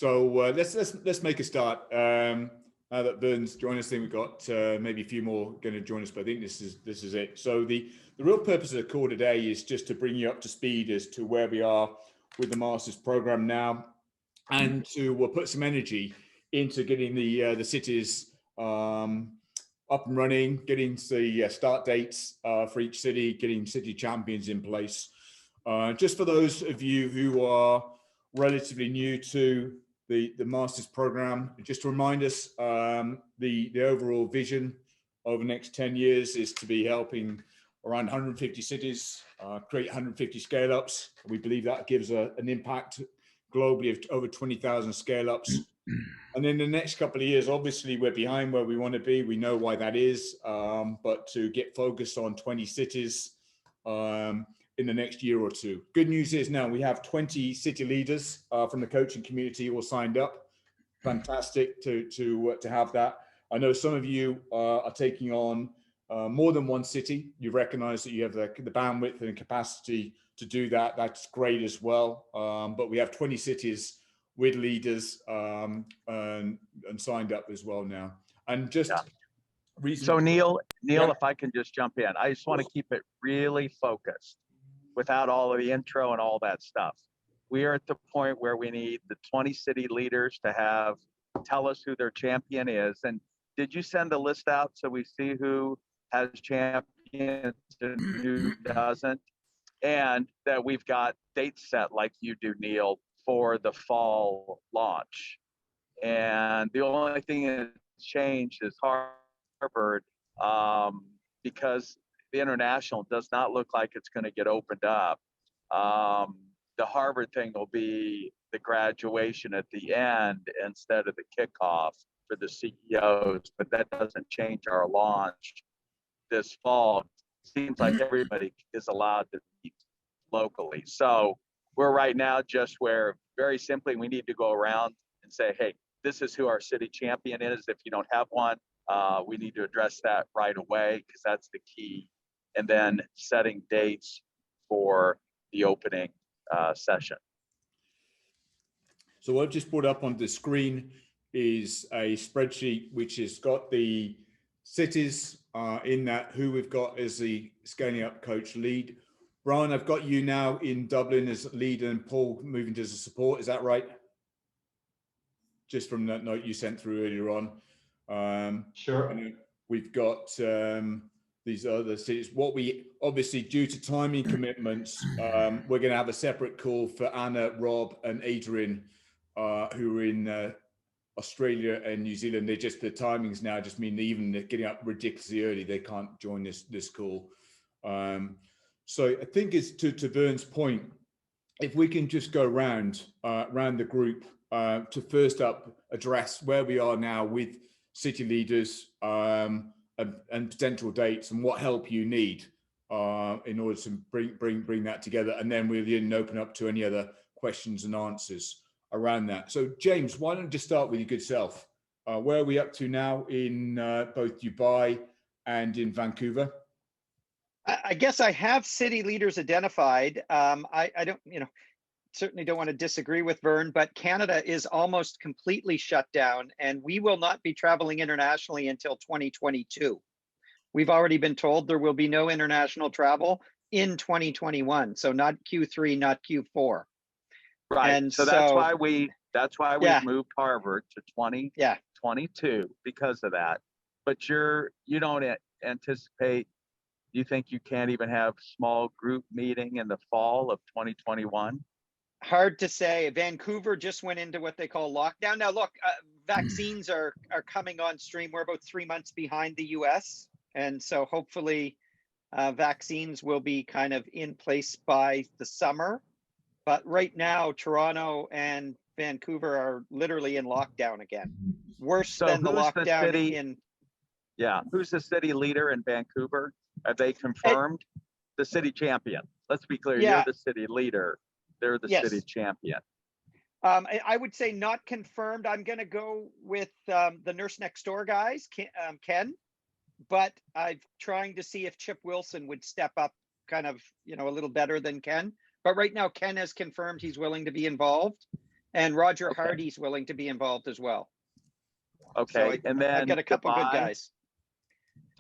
So let's make a start. Now that Vern's joined us, I think we've got maybe a few more going to join us, but I think this is it. So the real purpose of the call today is just to bring you up to speed as to where we are with the Masters program now, and to put some energy into getting the cities up and running, getting the start dates for each city, getting city champions in place. Just for those of you who are relatively new to the Masters program, just to remind us, the overall vision over the next 10 years is to be helping around 150 cities create 150 scale-ups. We believe that gives an impact globally of over 20,000 scale-ups. And in the next couple of years, obviously, we're behind where we want to be. We know why that is, but to get focused on 20 cities in the next year or two. Good news is now we have 20 city leaders from the coaching community all signed up. Fantastic to have that. I know some of you are taking on more than one city. You recognize that you have the bandwidth and capacity to do that. That's great as well. But we have 20 cities with leaders and signed up as well now. And just So Neil, if I can just jump in, I just want to keep it really focused without all of the intro and all that stuff. We are at the point where we need the 20 city leaders to tell us who their champion is. And did you send the list out so we see who has champions and who doesn't? And that we've got dates set like you do, Neil, for the fall launch. And the only thing that's changed is Harvard, because the international does not look like it's going to get opened up. The Harvard thing will be the graduation at the end instead of the kickoff for the CEOs, but that doesn't change our launch this fall. Seems like everybody is allowed to meet locally. So we're right now just where, very simply, we need to go around and say, hey, this is who our city champion is. If you don't have one, we need to address that right away because that's the key. And then setting dates for the opening session. So what I've just put up on the screen is a spreadsheet which has got the cities in that, who we've got as the scaling up coach lead. Brian, I've got you now in Dublin as lead and Paul moving to support. Is that right? Just from that note you sent through earlier on. Sure. We've got these other cities. What we obviously, due to timing commitments, we're going to have a separate call for Anna, Rob, and Adrian, who are in Australia and New Zealand. The timings now just mean even getting up ridiculously early. They can't join this call. So I think it's to Vern's point, if we can just go around the group to first up address where we are now with city leaders and potential dates and what help you need in order to bring that together, and then we'll then open up to any other questions and answers around that. So James, why don't you just start with your good self? Where are we up to now in both Dubai and in Vancouver? I guess I have city leaders identified. I don't, certainly don't want to disagree with Vern, but Canada is almost completely shut down and we will not be traveling internationally until 2022. We've already been told there will be no international travel in 2021. So not Q3, not Q4. Right. And so that's why we've moved Harvard to 2022 because of that. But you don't anticipate, you think you can't even have small group meeting in the fall of 2021? Hard to say. Vancouver just went into what they call lockdown. Now, look, vaccines are coming on stream. We're about 3 months behind the US. And so hopefully vaccines will be kind of in place by the summer. But right now, Toronto and Vancouver are literally in lockdown again. Worse than the lockdown in... Yeah, who's the city leader in Vancouver? Have they confirmed? The city champion. Let's be clear, you're the city leader. They're the city champion. I would say not confirmed. I'm going to go with the nurse next door guys, Ken. But I'm trying to see if Chip Wilson would step up kind of, a little better than Ken. But right now, Ken has confirmed he's willing to be involved. And Roger Okay. Hardy's willing to be involved as well. Okay, and then I've got a couple good Dubai, guys.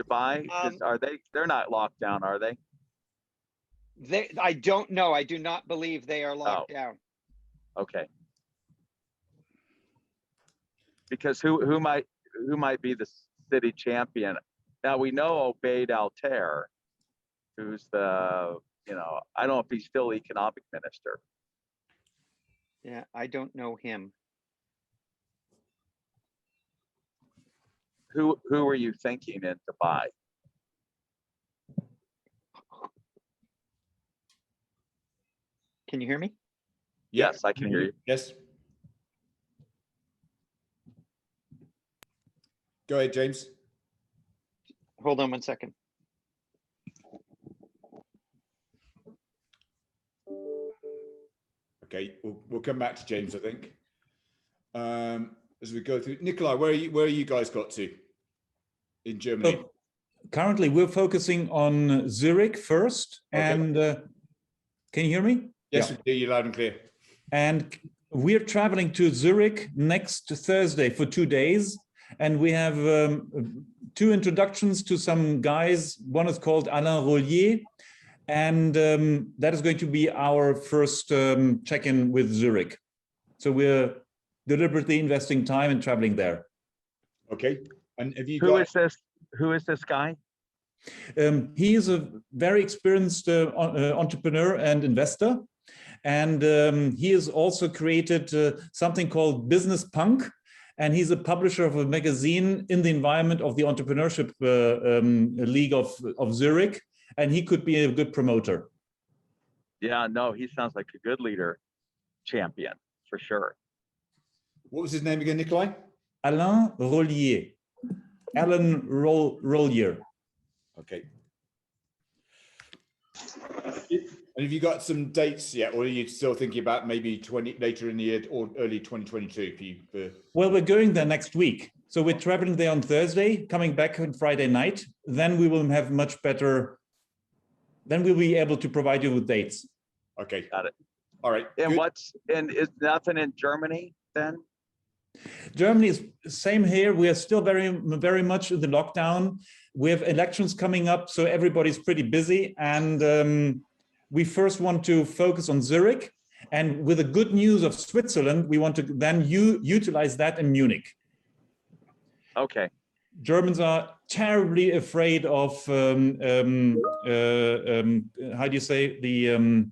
Dubai, they're not locked down, are they? I don't know. I do not believe they are locked Oh. down. Okay. Because who might be the city champion? Now we know Obaid Altair, who's the, I don't know if he's still economic minister. Yeah, I don't know him. Who were you thinking in Dubai? Can you hear me? Yes, I can hear you. Yes. Go ahead, James. Hold on 1 second. Okay, we'll come back to James, I think. As we go through, Nikolai, where are you guys got to in Germany? So currently, we're focusing on Zurich first, Okay. and can you hear me? Yes, Yeah. we hear you loud and clear. And we're traveling to Zurich next Thursday for 2 days, and we have 2 introductions to some guys. One is called Alain Rollier, and that is going to be our first check-in with Zurich. So we're deliberately investing time and traveling there. Okay, and have you Who got? is this? Who is this guy? He is a very experienced entrepreneur and investor. And he has also created something called Business Punk. And he's a publisher of a magazine in the environment of the Entrepreneurship League of Zurich. And he could be a good promoter. Yeah, no, he sounds like a good leader, champion, for sure. What was his name again, Nikolai? Alain Rollier. Alan Rollier. Okay. And have you got some dates yet, or are you still thinking about maybe later in the year or early 2022? Well, we're going there next week. So we're traveling there on Thursday, coming back on Friday night. Then we will have much better, then we'll be able to provide you with dates. Okay. Got it. All right. And good. is nothing in Germany then? Germany is same here. We are still very, very much in the lockdown. We have elections coming up, so everybody's pretty busy. And we first want to focus on Zurich. And with the good news of Switzerland, we want to then utilize that in Munich. Okay. Germans are terribly afraid of, how do you say, the,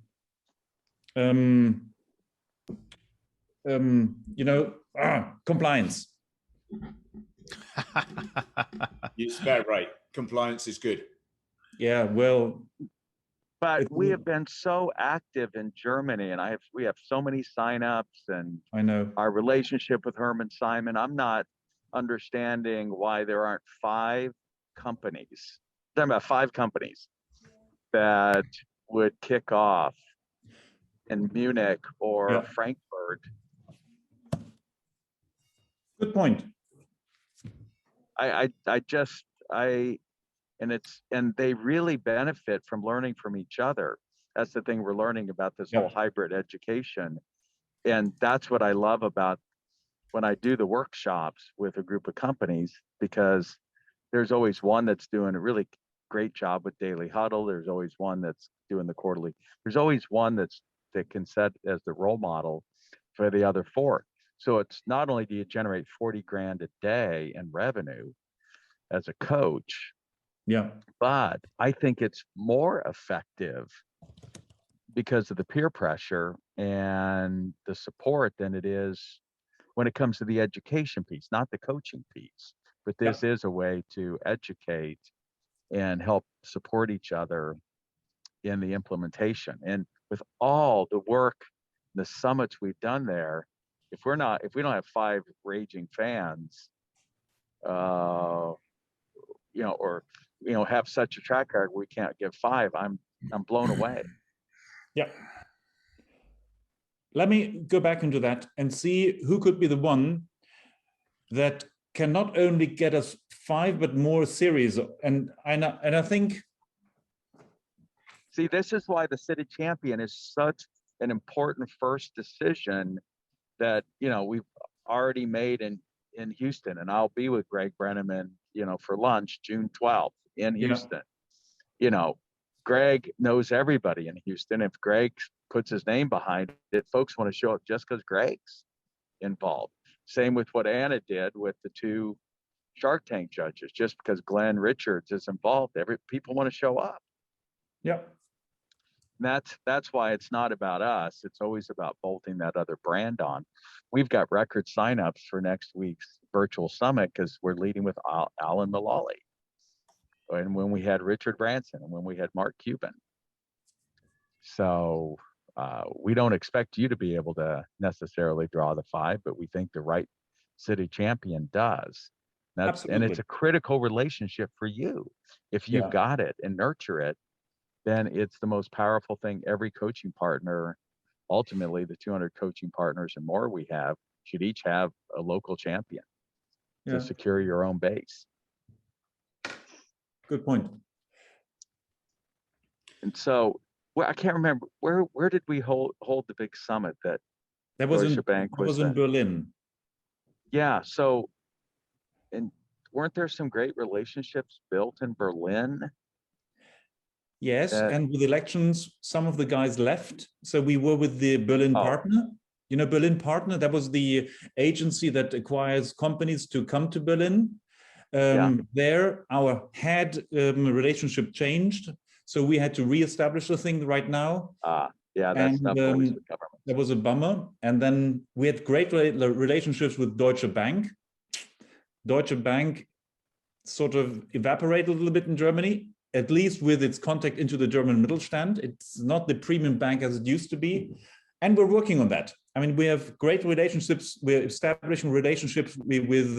compliance. It's about right. Compliance is good. Yeah, well. But we have been so active in Germany, and we have so many signups, and I know our relationship with Herman Simon. I'm not understanding why there aren't 5 companies. I'm talking about 5 companies that would kick off in Munich or Frankfurt. Good point. And they really benefit from learning from each other. That's the thing we're learning about this whole hybrid education. And that's what I love about when I do the workshops with a group of companies, because there's always one that's doing a really great job with Daily Huddle. There's always one that's doing the quarterly. There's always one that can set as the role model for the other 4. So it's not only do you generate 40 grand a day in revenue as a coach, but I think it's more effective because of the peer pressure and the support than it is when it comes to the education piece, not the coaching piece. But this is a way to educate and help support each other in the implementation. And with all the work, the summits we've done there, if we don't have 5 raging fans, have such a track record, we can't give 5. I'm blown away. Yeah. Let me go back into that and see who could be the one that can not only get us 5, but more series. And I think. See, this is why the city champion is such an important first decision that, you know, we've already made in Houston, and I'll be with Greg Brenneman, you know, for lunch June 12th in Yeah. Houston. You know, Greg knows everybody in Houston. If Greg puts his name behind it, folks want to show up just because Greg's involved. Same with what Anna did with the 2 Shark Tank judges. Just because Glenn Richards is involved, people want to show up. Yeah. And that's why it's not about us. It's always about bolting that other brand on. We've got record signups for next week's virtual summit because we're leading with Alan Mullally, and when we had Richard Branson, and when we had Mark Cuban. So we don't expect you to be able to necessarily draw the 5, but we think the right city champion does. And it's a critical relationship for you. If you've got it and nurture it, then it's the most powerful thing. Every coaching partner, ultimately the 200 coaching partners and more we have, should each have a local champion to secure your own base. Good point. And so, well, I can't remember where did we hold the big summit that was Deutsche Bank was in Berlin. Yeah. So, and weren't there some great relationships built in Berlin? Yes, and with elections, some of the guys left. So we were with the Berlin Partner. You know, Berlin Partner, that was the agency that acquires companies to come to Berlin. There, our head relationship changed. So we had to reestablish the thing right now. That's not always the government. That was a bummer. And then we had great relationships with Deutsche Bank. Deutsche Bank sort of evaporated a little bit in Germany, at least with its contact into the German Mittelstand. It's not the premium bank as it used to be. And we're working on that. I mean, we have great relationships. We're establishing relationships with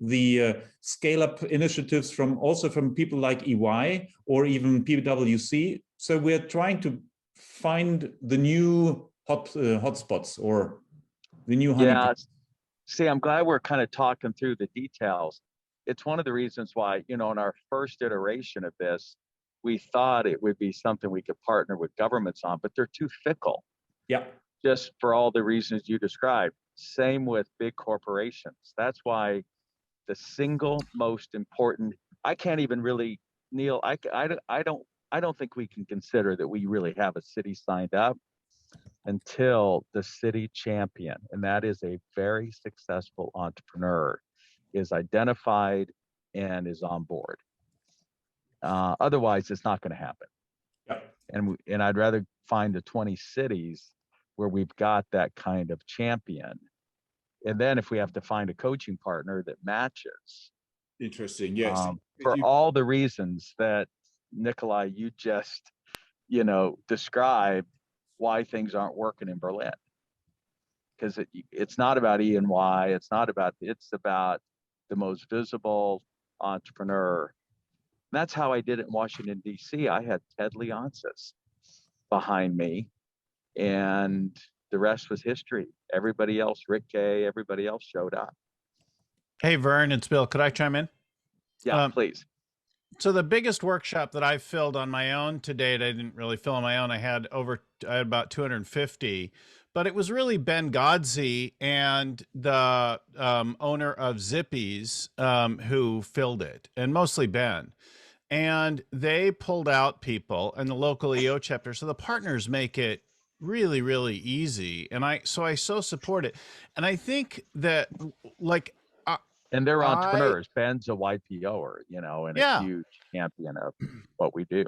the scale-up initiatives from people like EY or even PwC. So we're trying to find the new hotspots or the new honey. Yeah. See, I'm glad we're kind of talking through the details. It's one of the reasons why, you know, in our first iteration of this, we thought it would be something we could partner with governments on, but they're too fickle. Yeah. Just for all the reasons you described. Same with big corporations. That's why the single most important, I can't even really, Neil, I don't think we can consider that we really have a city signed up until the city champion, and that is a very successful entrepreneur, is identified and is on board. Otherwise, it's not going to happen. Yeah. And I'd rather find the 20 cities where we've got that kind of champion. And then if we have to find a coaching partner that matches. Interesting, yes. For all the reasons that Nikolai, you just, you know, described why things aren't working in Berlin. Because it's not about E&Y, it's about the most visible entrepreneur. And that's how I did it in Washington, D.C. I had Ted Leonsis behind me, and the rest was history. Everybody else, Rick Kay, everybody else showed up. Hey, Vern, it's Bill. Could I chime in? Yeah, please. So the biggest workshop that I've filled on my own to date, I didn't really fill on my own. I had about 250, but it was really Ben Godsey and the owner of Zippy's who filled it, and mostly Ben. And they pulled out people in the local EO chapter. So the partners make it really, really easy. And I so support it. And I think that like, and they're entrepreneurs. Ben's a YPOer, you know, and a huge champion of what we do.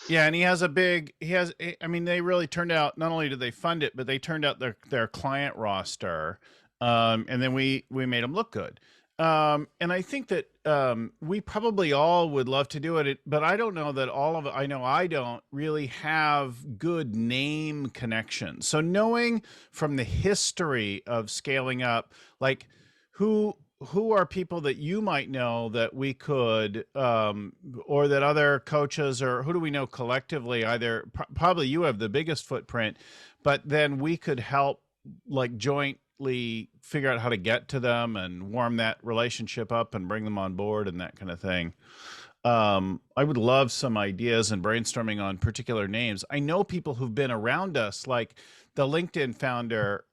Yeah. And I mean, they really turned out, not only did they fund it, but they turned out their client roster. And then we made them look good. And I think that we probably all would love to do it, but I don't know that I don't really have good name connections. So knowing from the history of scaling up, like who are people that you might know that we could, or that other coaches, or who do we know collectively, either probably you have the biggest footprint, but then we could help like jointly figure out how to get to them and warm that relationship up and bring them on board and that kind of thing. I would love some ideas and brainstorming on particular names. I know people who've been around us, like the LinkedIn founder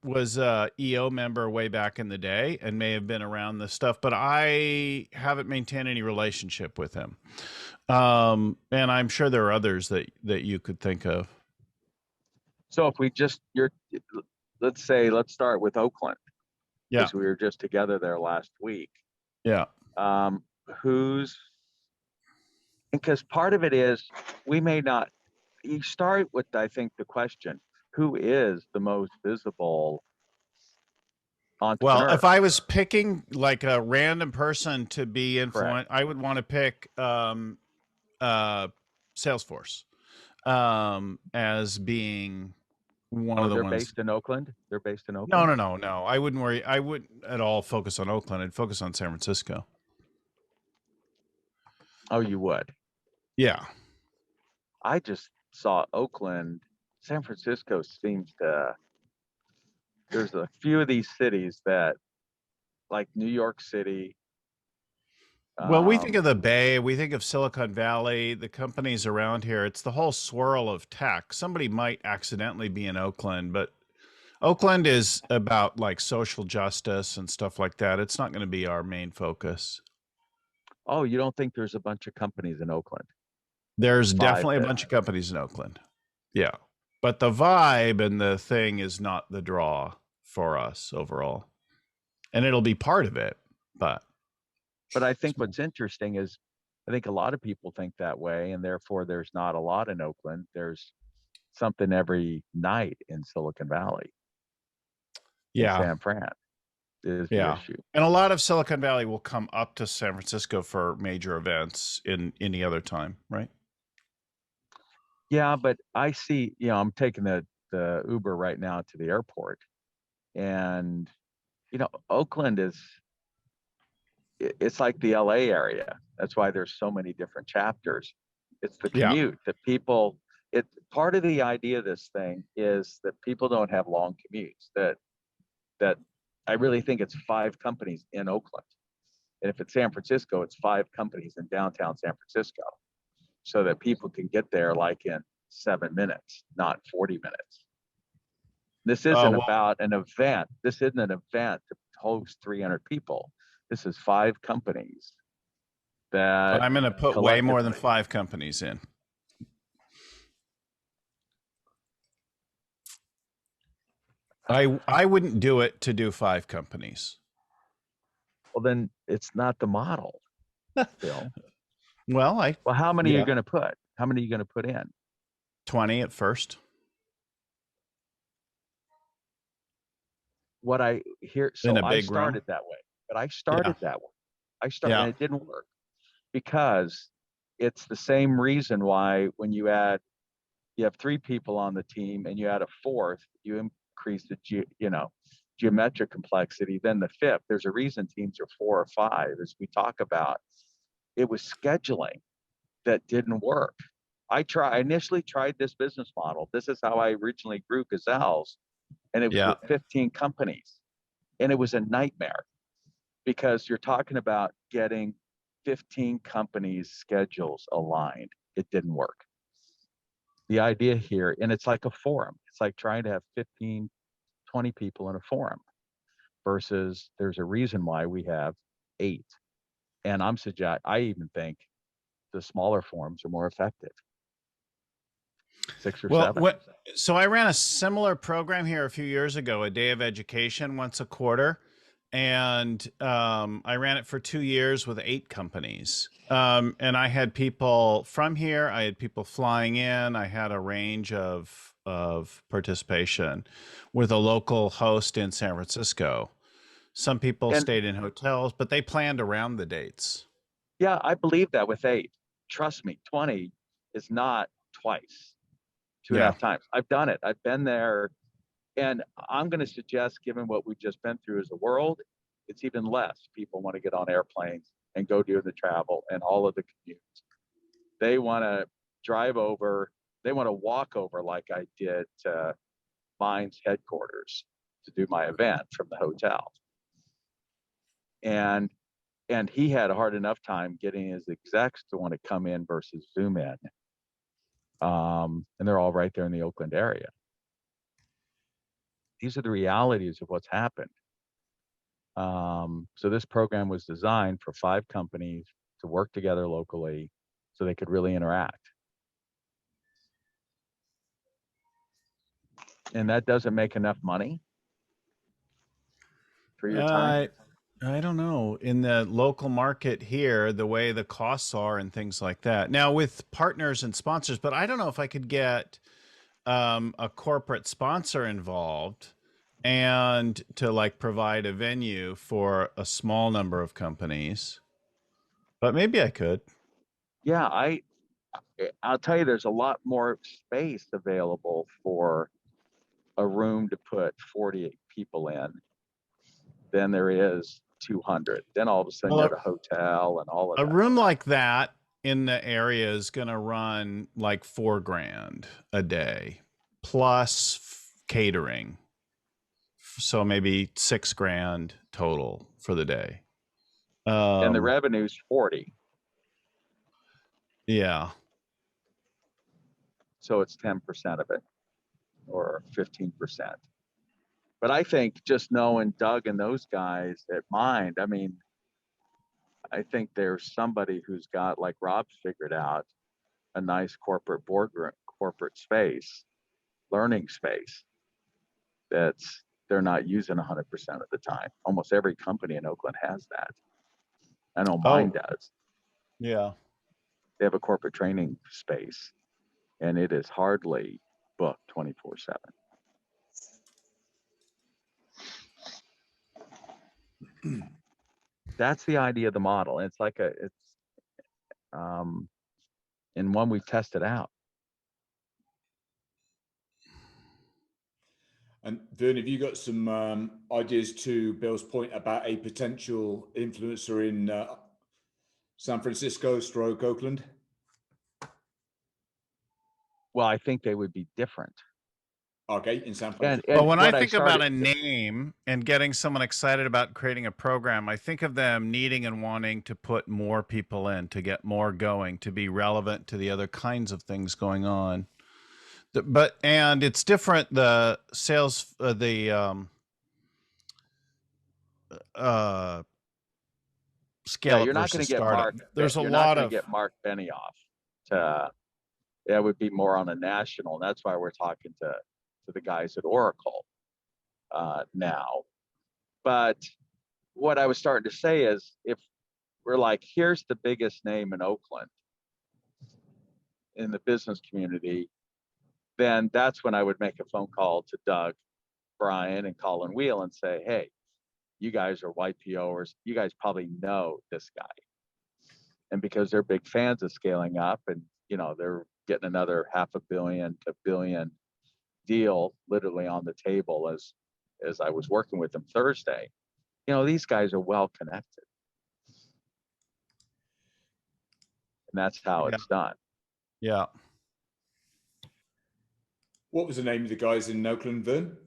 was a EO member way back in the day and may have been around this stuff, but I haven't maintained any relationship with him. And I'm sure there are others that you could think of. So if we just, let's start with Oakland, Yeah. because we were just together there last week. Yeah. Because part of it is we may not, you start with, I think, the question, who is the most visible entrepreneur? Well, if I was picking like a random person to be influenced, Correct. I would want to pick Salesforce as being one of the they're ones. based in Oakland? They're based in Oakland? No. I wouldn't worry. I wouldn't at all focus on Oakland. I'd focus on San Francisco. Oh, you would? Yeah. I just saw Oakland. San Francisco seems to, there's a few of these cities that, like New York City. Well, we think of the Bay, we think of Silicon Valley, the companies around here. It's the whole swirl of tech. Somebody might accidentally be in Oakland, but Oakland is about like social justice and stuff like that. It's not going to be our main focus. Oh, you don't think there's a bunch of companies in Oakland? There's definitely a bunch of companies in Oakland. Yeah. But the vibe and the thing is not the draw for us overall. And it'll be part of it, but I think what's interesting is I think a lot of people think that way, and therefore there's not a lot in Oakland. There's something every night in Silicon Valley. Yeah. In San Fran is the issue. And a lot of Silicon Valley will come up to San Francisco for major events in any other time, right? Yeah, but I see, I'm taking the Uber right now to the airport, and Oakland is, it's like the LA area. That's why there's so many different chapters. It's the commute that people, part of the idea of this thing is that people don't have long commutes, that I really think it's 5 companies in Oakland. And if it's San Francisco, it's 5 companies in downtown San Francisco, so that people can get there like in 7 minutes, not 40 minutes. This isn't about an event. This isn't an event to host 300 people. This is 5 companies that I'm going to put way more than 5 companies in. I wouldn't do it to do 5 companies. Well, then it's not the model, Bill. Well, how many are you going to put? How many are you going to put in? 20 at first. What I hear, so I started that way, but I started that way. And it didn't work, because it's the same reason why when you have 3 people on the team and you add a 4th, you increase the geometric complexity. Then the 5th, there's a reason teams are 4 or 5, as we talk about. It was scheduling that didn't work. I initially tried this business model. This is how I originally grew Gazelles, and it was with 15 companies, and it was a nightmare, because you're talking about getting 15 companies' schedules aligned. It didn't work. The idea here, and it's like a forum. It's like trying to have 15, 20 people in a forum, versus there's a reason why we have 8. And I even think the smaller forums are more effective. 6 or 7. So I ran a similar program here a few years ago, a day of education once a quarter. And I ran it for 2 years with 8 companies. And I had people from here. I had people flying in. I had a range of participation with a local host in San Francisco. Some people stayed in hotels, but they planned around the dates. Yeah, I believe that with 8. Trust me, 20 is not twice, 2.5 times. I've done it. I've been there. And I'm going to suggest, given what we've just been through as a world, it's even less people want to get on airplanes and go do the travel and all of the commutes. They want to drive over. They want to walk over, like I did to Mine's headquarters to do my event from the hotel. And and he had a hard enough time getting his execs to want to come in versus Zoom in. And they're all right there in the Oakland area. These are the realities of what's happened. So this program was designed for 5 companies to work together locally so they could really interact. And that doesn't make enough money for your time. I don't know. In the local market here, the way the costs are and things like that. Now with partners and sponsors, but I don't know if I could get a corporate sponsor involved and to like provide a venue for a small number of companies. But maybe I could. Yeah, I'll tell you, there's a lot more space available for a room to put 48 people in than there is 200. Then all of a sudden Well, you have a hotel and all of a that. room like that in the area is going to run like $4,000 a day plus catering. So maybe $6,000 total for the day. And the revenue's 40. Yeah. So it's 10% of it or 15%. But I think just knowing Doug and those guys at Mind, I mean, I think there's somebody who's got, like Rob's figured out, a nice corporate boardroom, corporate space, learning space that's they're not using 100% of the time. Almost every company in Oakland has that. I know mine does. Yeah. They have a corporate training space, and it is hardly booked 24/7. That's the idea of the model. It's like in one we've tested out. And Vern, have you got some ideas to Bill's point about a potential influencer in San Francisco / Oakland? Well, I think they would be different. Okay, in San Francisco. Well, when I think about a name and getting someone excited about creating a program, I think of them needing and wanting to put more people in, to get more going, to be relevant to the other kinds of things going on. And it's different. The sales, scale. Yeah, you're not going to get Mark. There's a you're lot not going of to get Mark Benioff. That would be more on a national, and that's why we're talking to the guys at Oracle now. But what I was starting to say is, if we're like, here's the biggest name in Oakland in the business community, then that's when I would make a phone call to Doug, Brian, and Colin Wheel and say, hey, you guys are YPOers. You guys probably know this guy. And because they're big fans of scaling up, and they're getting another $500 million to $1 billion deal literally on the table as I was working with them Thursday. These guys are well connected. And that's how it's done. Yeah. What was the name of the guys in Oakland, Vern?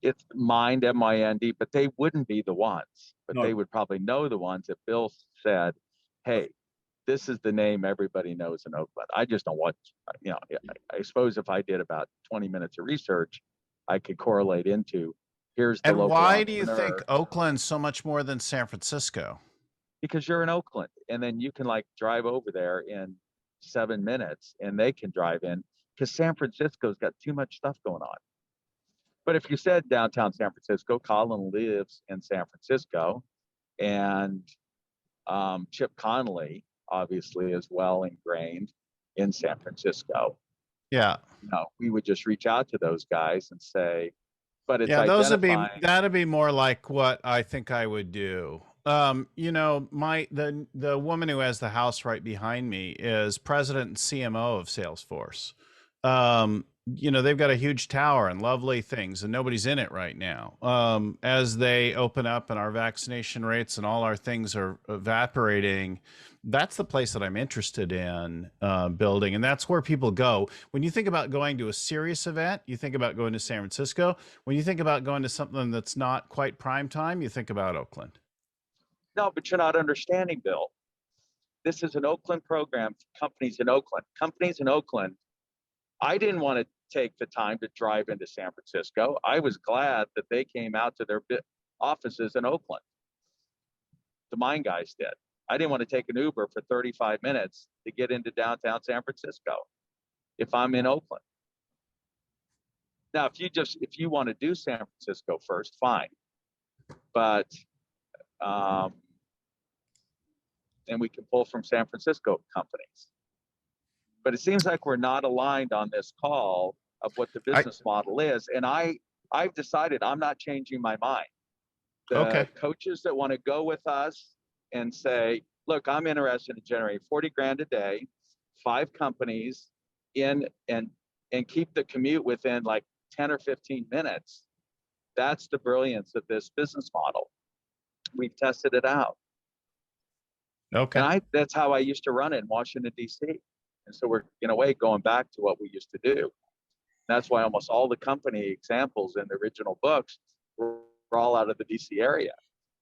It's Mind, MIND, but they wouldn't be the ones. But No. They would probably know the ones that Bill said, hey, this is the name everybody knows in Oakland. I just don't want, I suppose if I did about 20 minutes of research, I could correlate into here's the local entrepreneur. And why do you think Oakland's so much more than San Francisco? Because you're in Oakland, and then you can like drive over there in 7 minutes, and they can drive in, because San Francisco's got too much stuff going on. But if you said downtown San Francisco, Colin lives in San Francisco, and Chip Connolly obviously is well ingrained in San Francisco. Yeah. We would just reach out to those guys and say, but it's that'd be more like what I think I would do. The woman who has the house right behind me is president and CMO of Salesforce. They've got a huge tower and lovely things, and nobody's in it right now. As they open up and our vaccination rates and all our things are evaporating, that's the place that I'm interested in building. And that's where people go. When you think about going to a serious event, you think about going to San Francisco. When you think about going to something that's not quite prime time, you think about Oakland. No, but you're not understanding, Bill. This is an Oakland program for companies in Oakland. Companies in Oakland, I didn't want to take the time to drive into San Francisco. I was glad that they came out to their offices in Oakland. The mine guys did. I didn't want to take an Uber for 35 minutes to get into downtown San Francisco if I'm in Oakland. Now, if you want to do San Francisco first, fine. But and we can pull from San Francisco companies. But it seems like we're not aligned on this call of what the business model is. And I've decided I'm not changing my mind. The coaches that want to go with us and say, look, I'm interested in generating 40 grand a day, 5 companies in and keep the commute within like 10 or 15 minutes. That's the brilliance of this business model. We've tested it out. Okay. And that's how I used to run it in Washington, D.C. And so we're, in a way, going back to what we used to do. That's why almost all the company examples in the original books were all out of the D.C. area.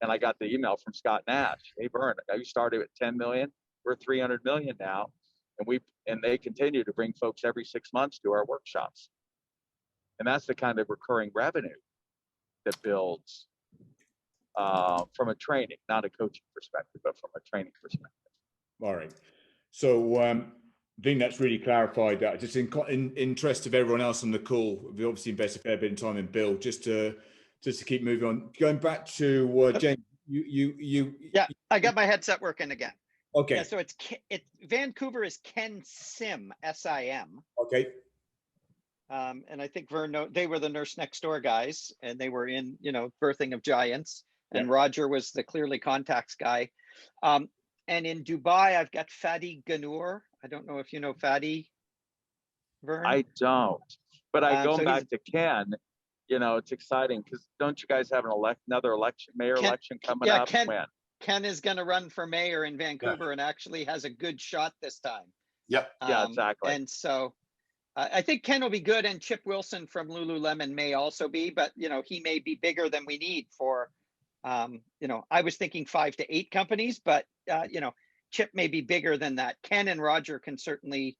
And I got the email from Scott Nash. Hey, Vern, you started at 10 million. We're 300 million now. And they continue to bring folks every 6 months to our workshops. And that's the kind of recurring revenue that builds from a training, not a coaching perspective, but from a training perspective. All right. So I think that's really clarified that. Just in interest of everyone else on the call, we obviously invest a fair bit of time in Bill, just to keep moving on. Going back to James, Yeah, I got my headset working again. Okay. Yeah, so it's Vancouver is Ken Sim, SIM. Okay. And I think they were the Nurse Next Door guys, and they were in, Birthing of Giants. And Roger was the Clearly Contacts guy. And in Dubai, I've got Fadi Gannour. I don't know if you know Fadi, Vern. I don't. But going back to Ken, it's exciting because don't you guys have another election, mayor election coming up? Ken is going to run for mayor in Vancouver and actually has a good shot this time. Yep. Yeah, exactly. And so I think Ken will be good, and Chip Wilson from Lululemon may also be, but he may be bigger than we need for. I was thinking 5 to 8 companies, but Chip may be bigger than that. Ken and Roger can certainly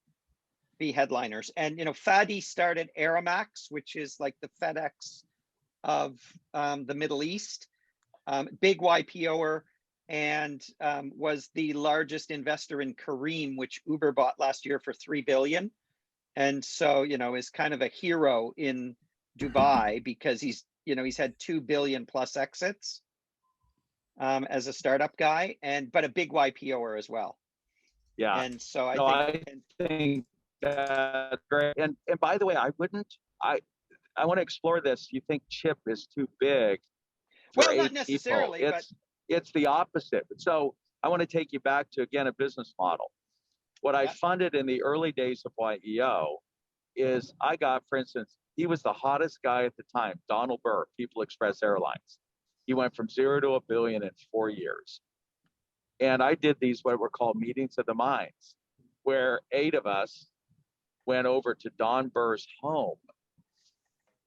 be headliners. And Fadi started Aramax, which is like the FedEx of the Middle East, big YPOer, and was the largest investor in Careem, which Uber bought last year for $3 billion. And so, is kind of a hero in Dubai because he's had 2 billion plus exits as a startup guy, but a big YPOer as well. Yeah. And so I think that's great. And by the way, I want to explore this. You think Chip is too big? Well, not necessarily, but it's the opposite. So I want to take you back to, again, a business model. What I funded in the early days of YEO is I got, for instance, he was the hottest guy at the time, Donald Burr, People Express Airlines. He went from 0 to $1 billion in 4 years. And I did these, what were called meetings of the minds, where 8 of us went over to Don Burr's home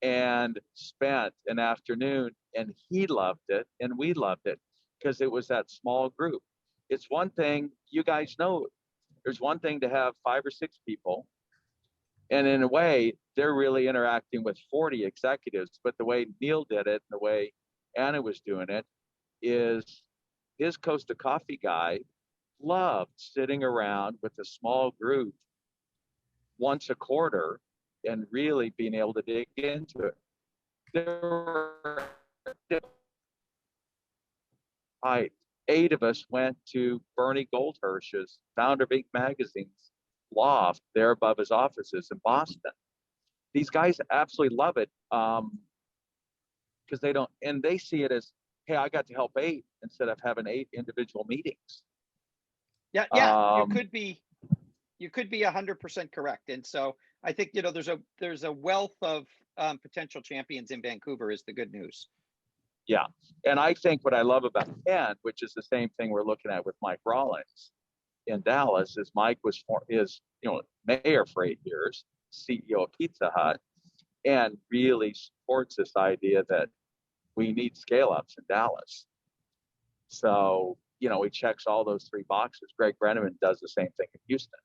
and spent an afternoon, and he loved it and we loved it because it was that small group. It's one thing, you guys know, there's one thing to have 5 or 6 people, and in a way, they're really interacting with 40 executives. But the way Neil did it, and the way Anna was doing it, is his Costa Coffee guy loved sitting around with a small group once a quarter and really being able to dig into it. There were 8 of us went to Bernie Goldhirsch's, founder of Inc. Magazine's loft there above his offices in Boston. These guys absolutely love it because they see it as, hey, I got to help 8 instead of having 8 individual meetings. Yeah, you could be 100% correct. And so I think there's a wealth of potential champions in Vancouver is the good news. Yeah, and I think what I love about Ken, which is the same thing we're looking at with Mike Rollins in Dallas, is Mike was mayor for 8 years, CEO of Pizza Hut, and really supports this idea that we need scale ups in Dallas. So, you know, he checks all those three boxes. Greg Brenneman does the same thing in Houston.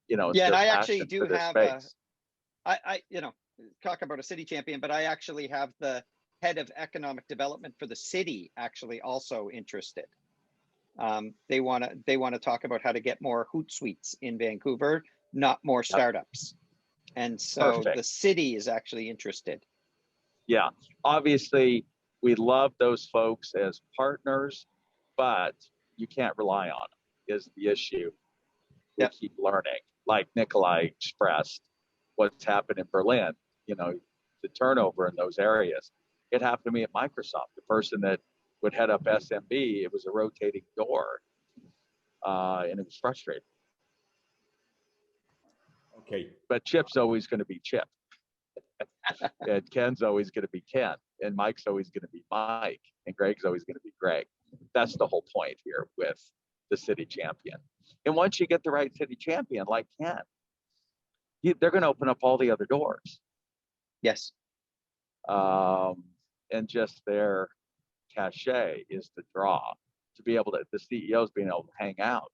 You know, it's Yeah, and their I actually passion do for this have space. you know, talk about a city champion, but I actually have the head of economic development for the city actually also interested. They want to talk about how to get more Hootsuites in Vancouver, not more startups. And so Perfect. the city is actually interested. Yeah, obviously we love those folks as partners, but you can't rely on them is the issue. We Yep. keep learning, like Nikolai expressed what's happened in Berlin, you know, the turnover in those areas. It happened to me at Microsoft. The person that would head up SMB, it was a rotating door, and it was frustrating. Okay. But Chip's always going to be Chip. And Ken's always going to be Ken, and Mike's always going to be Mike, and Greg's always going to be Greg. That's the whole point here with the city champion. And once you get the right city champion like Ken, they're going to open up all the other doors. Yes. And just their cachet is the draw to be able to, the CEOs being able to hang out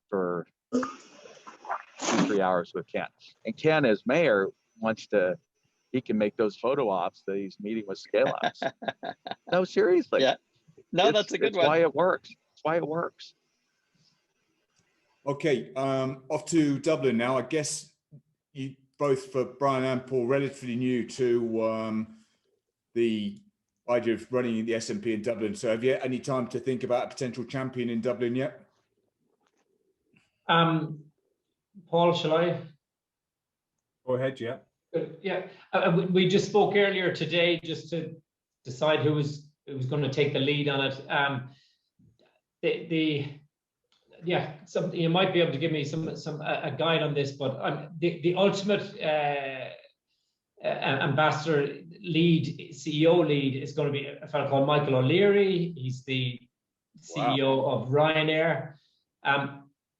for 2-3 hours with Ken. And Ken, as mayor, he can make those photo ops that he's meeting with scale ups. No, seriously. Yeah. No, that's a good one. Why it works. It's why it works. Okay, off to Dublin now. I guess you both, for Brian and Paul, relatively new to the idea of running the SMP in Dublin. So have you had any time to think about a potential champion in Dublin yet? Paul, shall I? Go ahead, yeah. Yeah, we just spoke earlier today just to decide who was going to take the lead on it. You might be able to give me a guide on this, but the ultimate ambassador lead, CEO lead, is going to be a fellow called Michael O'Leary. He's the CEO of Ryanair,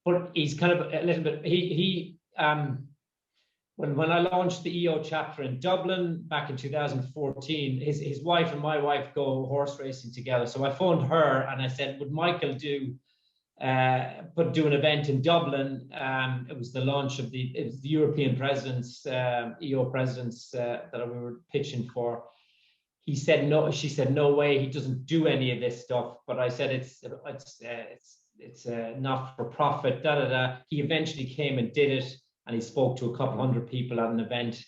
but he's kind of a little bit. When I launched the EO chapter in Dublin back in 2014, his wife and my wife go horse racing together. So I phoned her and I said, would Michael do an event in Dublin? It was the launch of the European presidents, EO presidents that we were pitching for. He said no. She said no way. He doesn't do any of this stuff. But I said it's not for profit. He eventually came and did it. And he spoke to a couple hundred people at an event,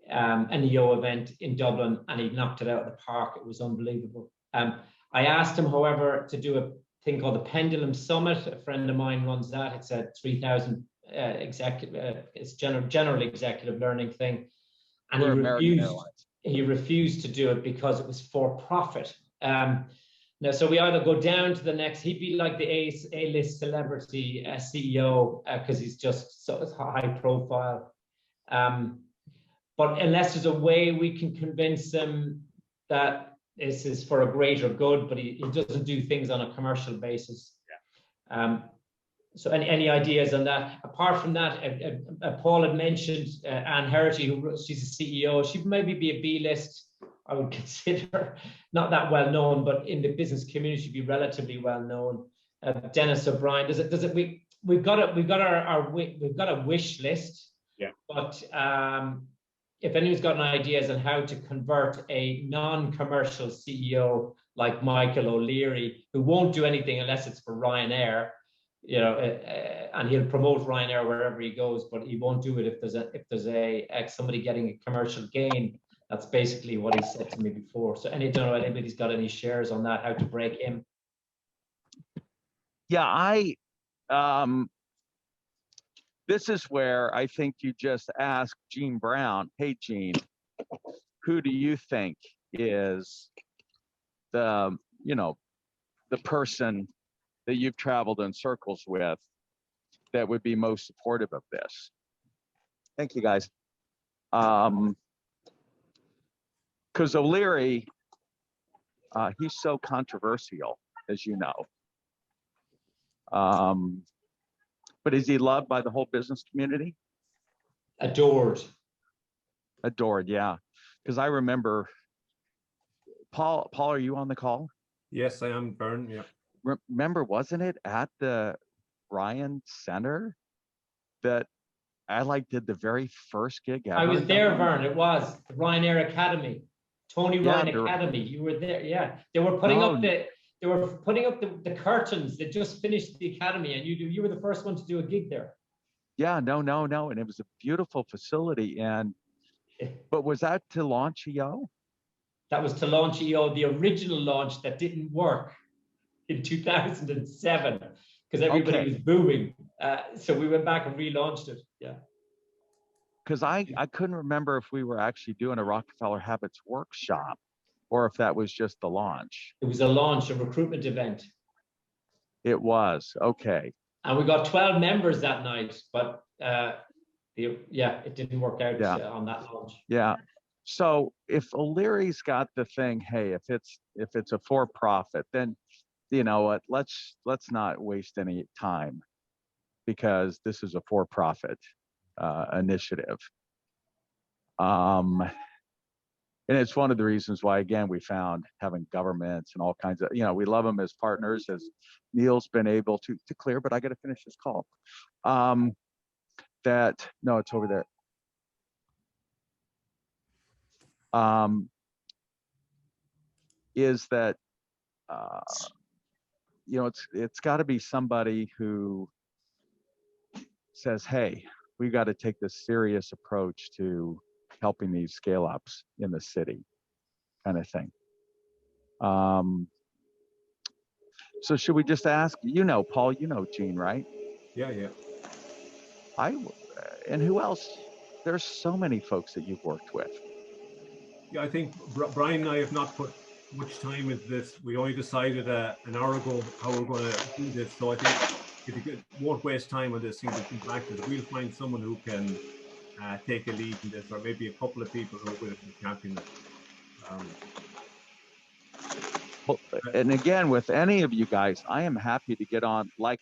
an EO event in Dublin, and he knocked it out of the park. It was unbelievable. I asked him, however, to do a thing called the Pendulum Summit. A friend of mine runs that. It's a 3,000 executive, it's general executive learning thing. And he refused to do it because it was for profit. Now, so we either go down to the next, he'd be like the A-list celebrity CEO because he's just so high profile. But unless there's a way we can convince him that this is for a greater good, but he doesn't do things on a commercial basis. Yeah. So any ideas on that? Apart from that, Paul had mentioned Anne Herity, she's a CEO. She'd maybe be a B-list. I would consider not that well known, but in the business community, be relatively well known. Dennis O'Brien. We've got a wish list. Yeah. But if anyone's got any ideas on how to convert a non-commercial CEO like Michael O'Leary, who won't do anything unless it's for Ryanair, and he'll promote Ryanair wherever he goes, but he won't do it if there's somebody getting a commercial gain. That's basically what he said to me before. So I don't know if anybody's got any shares on that, how to break him. Yeah, this is where I think you just ask Gene Brown, hey, Gene, who do you think is the person that you've traveled in circles with that would be most supportive of this? Thank you, guys. Because O'Leary, he's so controversial, as you know. But is he loved by the whole business community? Adored. Adored, yeah. Because I remember Paul, are you on the call? Yes, I am, Vern. Yeah. Remember, wasn't it at the Ryan Center that I did the very first gig ever? I was there, Vern. It was the Ryanair Academy, Tony Ryan Academy. You were there, yeah. They were putting up the curtains. They just finished the academy, and you were the first one to do a gig there. Yeah, no, and it was a beautiful facility. But was that to launch EO? That was to launch EO, the original launch that didn't work in 2007 because everybody was booming. So we went back and relaunched it. Yeah. Because I couldn't remember if we were actually doing a Rockefeller Habits workshop or if that was just the launch. It was a launch, a recruitment event. It was, okay. And we got 12 members that night, but it didn't work out on that launch. Yeah. So if O'Leary's got the thing, hey, if it's a for-profit, then you know what, let's not waste any time because this is a for-profit initiative. And it's one of the reasons why, again, we found having governments and all kinds of, we love them as partners, as Neil's been able to clear, but I got to finish this call. No, it's over there. Is that it's got to be somebody who says, hey, we've got to take this serious approach to helping these scale ups in the city, kind of thing. So should we just ask, Paul, Gene, right? Yeah. And who else? There's so many folks that you've worked with. Yeah, I think Brian and I have not put much time into this. We only decided an hour ago how we're going to do this. So I think it won't waste time on this thing to come back to it. We'll find someone who can take a lead in this, or maybe a couple of people who are going to be championing it. And again, with any of you guys, I am happy to get on, like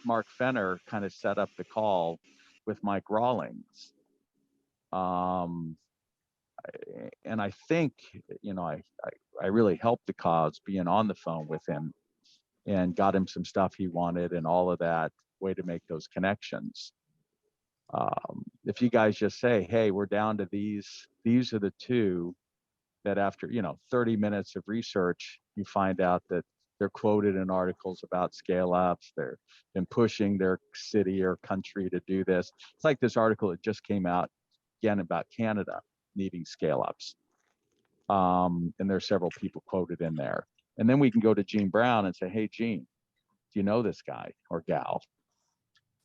Mark Fenner kind of set up the call with Mike Rawlings. And I think, I really helped the cause being on the phone with him and got him some stuff he wanted and all of that, way to make those connections. If you guys just say, hey, we're down to these are the two that after, 30 minutes of research, you find out that they're quoted in articles about scale ups. They're been pushing their city or country to do this. It's like this article that just came out again about Canada needing scale ups. And there's several people quoted in there. And then we can go to Gene Brown and say, hey, Gene, do you know this guy or gal?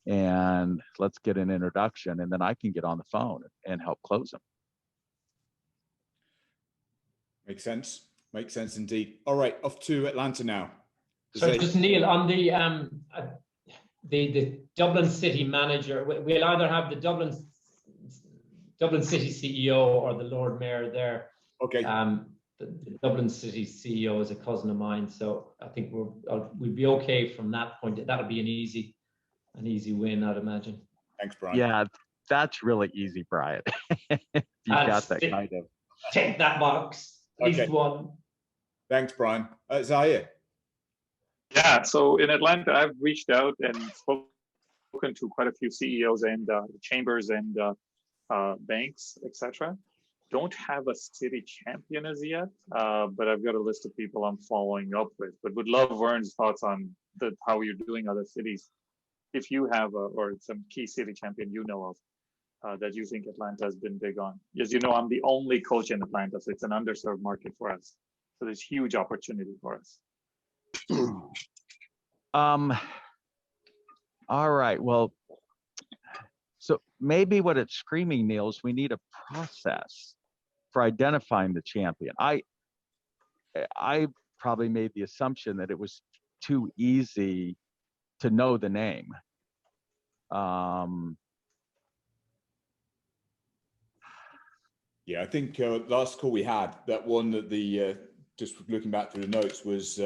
And let's get an introduction. And then I can get on the phone and help close them. Makes sense. Makes sense indeed. All right, off to Atlanta now. So just Neil, on the Dublin City manager, we'll either have the Dublin City CEO or the Lord Mayor there. Okay. The Dublin City CEO is a cousin of mine, so I think we'll be okay from that point. That'll be an easy win, I'd imagine. Thanks, Brian. Yeah, that's really easy, Brian. You got that kind of. Take that box. At least one. Thanks, Brian. Zaire. Yeah, so in Atlanta, I've reached out and spoken to quite a few CEOs and chambers and banks, etc. Don't have a city champion as yet, but I've got a list of people I'm following up with. But would love Vern's thoughts on how you're doing other cities. If you have or some key city champion you know of that you think Atlanta has been big on. As you know, I'm the only coach in Atlanta, so it's an underserved market for us. So there's huge opportunity for us. All right. Well, so maybe what it's screaming, Neil, is we need a process for identifying the champion. I probably made the assumption that it was too easy to know the name. Yeah, I think last call we had, that one that just looking back through the notes was,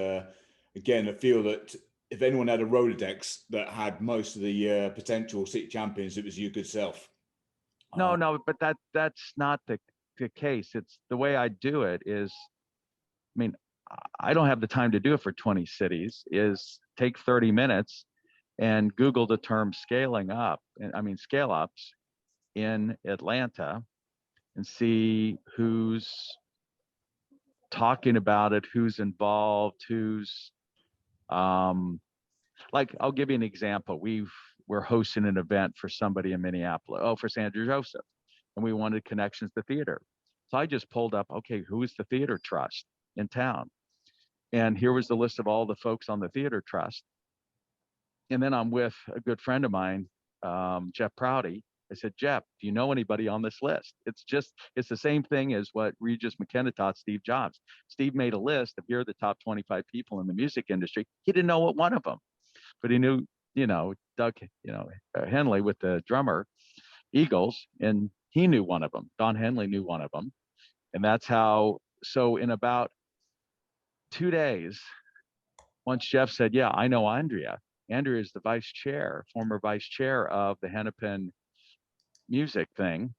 again, I feel that if anyone had a Rolodex that had most of the potential city champions, it was your good self. No, but that's not the case. It's the way I do it is mean, I don't have the time to do it for 20 cities, is take 30 minutes and Google the term scaling up, scale ups in Atlanta, and see who's talking about it, who's involved, who's like, I'll give you an example. We're hosting an event for somebody in Minneapolis, for Sandra Joseph, and we wanted connections to theater. So I just pulled up, okay, who is the theater trust in town? And here was the list of all the folks on the theater trust. And then I'm with a good friend of mine, Jeff Prouty. I said, Jeff, do you know anybody on this list? It's the same thing as what Regis McKenna taught Steve Jobs. Steve made a list of here are the top 25 people in the music industry. He didn't know what one of them, but he knew, Doug, Henley with the drummer, Eagles, and he knew one of them. Don Henley knew one of them. And that's how, so in about 2 days, once Jeff said, yeah, I know Andrea. Andrea is the former vice chair of the Hennepin music thing.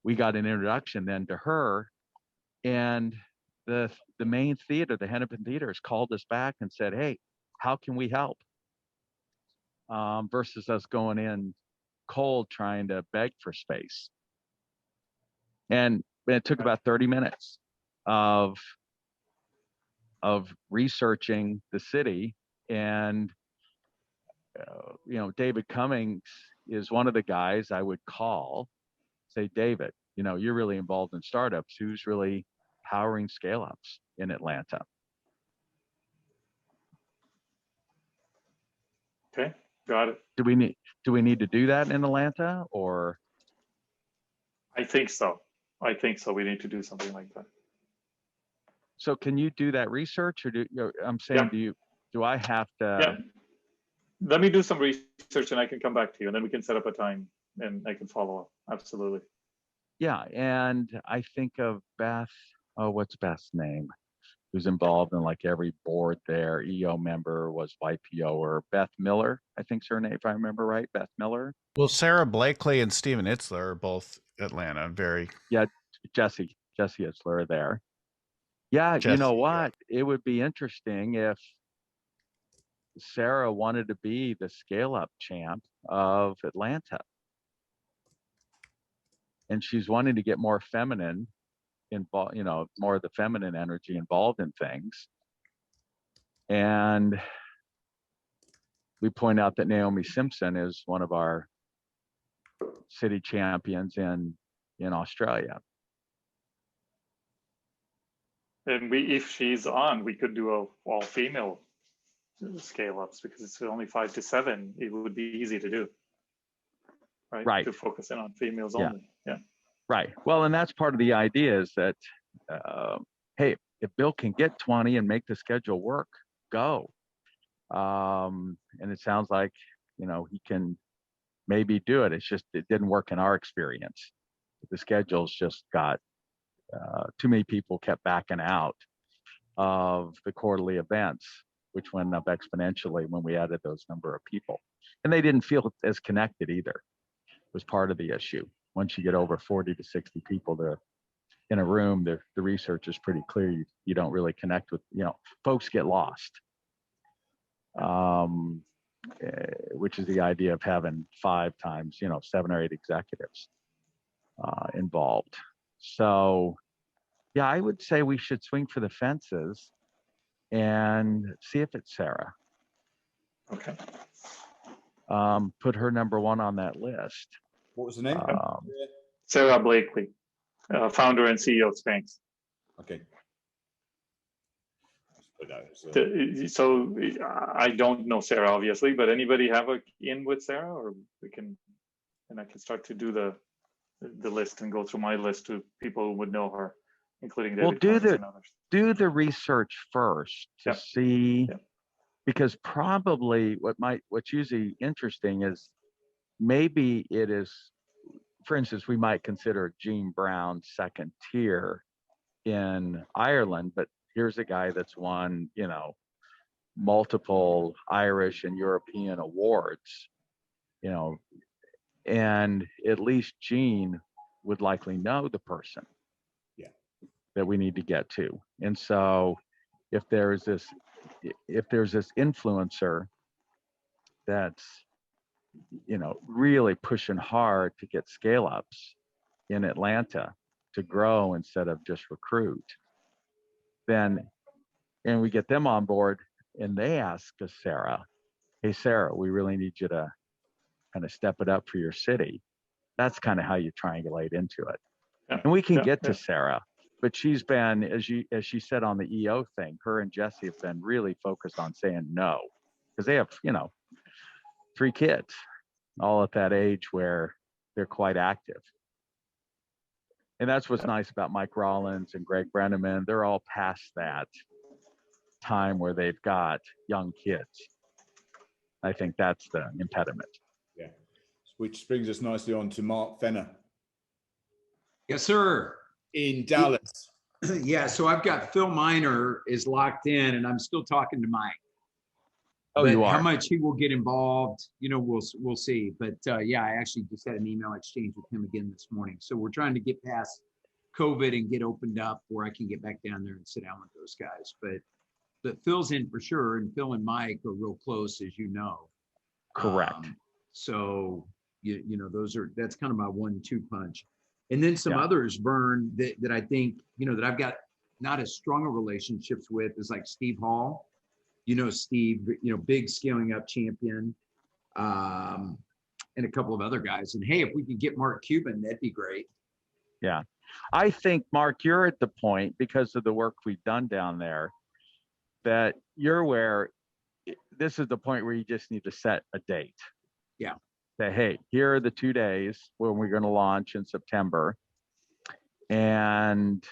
We got an introduction then to her, and the main theater, the Hennepin Theater, has called us back and said, hey, how can we help? Versus us going in cold trying to beg for space. And it took about 30 minutes of researching the city. And David Cummings is one of the guys I would call, say, David, you're really involved in startups. Who's really powering scale ups in Atlanta? Okay, got it. Do we need to do that in Atlanta, or? I think so. We need to do something like that. So can you do that research, or I'm saying, Yeah. do I have to? Yeah. Let me do some research and I can come back to you, and then we can set up a time and I can follow up. Absolutely. Yeah, and I think of Beth. Oh, what's Beth's name? Who's involved in like every board there? EO member, was YPO, or Beth Miller, I think's her name, if I remember right. Beth Miller. Well, Sarah Blakely and Steven Itzler are both Atlanta. Yeah, Jesse Itzler are there. Yeah, you know what? It would be interesting if Sarah wanted to be the scale-up champ of Atlanta. And she's wanting to get more feminine involved, more of the feminine energy involved in things. And we point out that Naomi Simpson is one of our city champions in Australia. And if she's on, we could do all female scale ups, because it's only 5 to 7. It would be easy to do. Right. To focus in on females only. Yeah. Right. Well, and that's part of the idea is that, hey, if Bill can get 20 and make the schedule work, go. And it sounds like, he can maybe do it. It's just, it didn't work in our experience. The schedules just got, too many people kept backing out of the quarterly events, which went up exponentially when we added those number of people. And they didn't feel as connected either. It was part of the issue. Once you get over 40 to 60 people in a room, the research is pretty clear. You don't really connect with, folks get lost, which is the idea of having 5 times, 7 or 8 executives involved. So, yeah, I would say we should swing for the fences and see if it's Sarah. Okay. Put her number 1 on that list. What was the name? Sarah Blakely, founder and CEO of Spanx. Okay. So I don't know Sarah, obviously, but anybody have a in with Sarah, or I can start to do the list and go through my list to people who would know her, including David Cummings and others. Do the research first to see, because probably what's usually interesting is maybe it is, for instance, we might consider Gene Brown second tier in Ireland, but here's a guy that's won, multiple Irish and European awards, and at least Gene would likely know the person that we need to get to. And so if there's this influencer that's, you know, really pushing hard to get scale ups in Atlanta to grow instead of just recruit, then, and we get them on board and they ask us, Sarah, hey, Sarah, we really need you to kind of step it up for your city. That's kind of how you triangulate into it. Yeah, And we can yeah, get to yeah. Sarah, but she's been, as she said on the EO thing, her and Jesse have been really focused on saying no, because they have, you know, 3 kids, all at that age where they're quite active. And that's what's nice about Mike Rollins and Greg Brenneman. They're all past that time where they've got young kids. I think that's the impediment. Yeah, which brings us nicely on to Mark Fenner Yes, sir. in Dallas. Yeah, so I've got Phil Miner is locked in, and I'm still talking to Mike. Oh, But you how are? much he will get involved, you know, we'll see. But yeah, I actually just had an email exchange with him again this morning. So we're trying to get past COVID and get opened up where I can get back down there and sit down with those guys. But Phil's in for sure, and Phil and Mike are real close, as you know. Correct. So you know, that's kind of my 1-2 punch. And then some Yeah. others, Vern, that I think, you know, that I've got not as strong a relationships with is like Steve Hall. You know, Steve, you know, big scaling up champion, and a couple of other guys. And hey, if we could get Mark Cuban, that'd be great. Yeah. I think, Mark, you're at the point, because of the work we've done down there, that you're where this is the point where you just need to set a date. Yeah. Say, hey, here are the 2 days when we're going to launch in September, and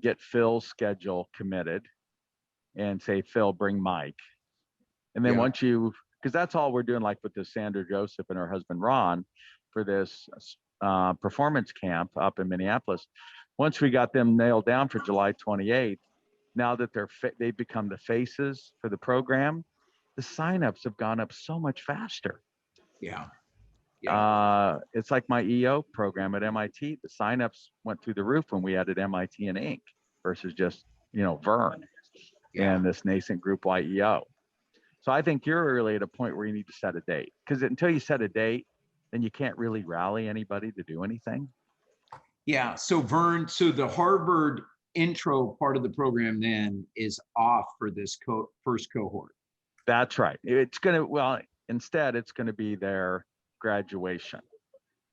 get Phil's schedule committed and say, Phil, bring Mike. And then Yeah. once you, because that's all we're doing, like with this Sandra Joseph and her husband Ron, for this performance camp up in Minneapolis. Once we got them nailed down for July 28th, now that they've become the faces for the program, the signups have gone up so much faster. Yeah. It's like my EO program at MIT. The signups went through the roof when we added MIT and Inc. versus just, you know, Vern and this nascent group YEO. So I think you're really at a point where you need to set a date, because until you set a date, then you can't really rally anybody to do anything. Yeah. So Vern, so the Harvard intro part of the program then is off for this first cohort. That's right. It's going to, well, instead it's going to be their graduation.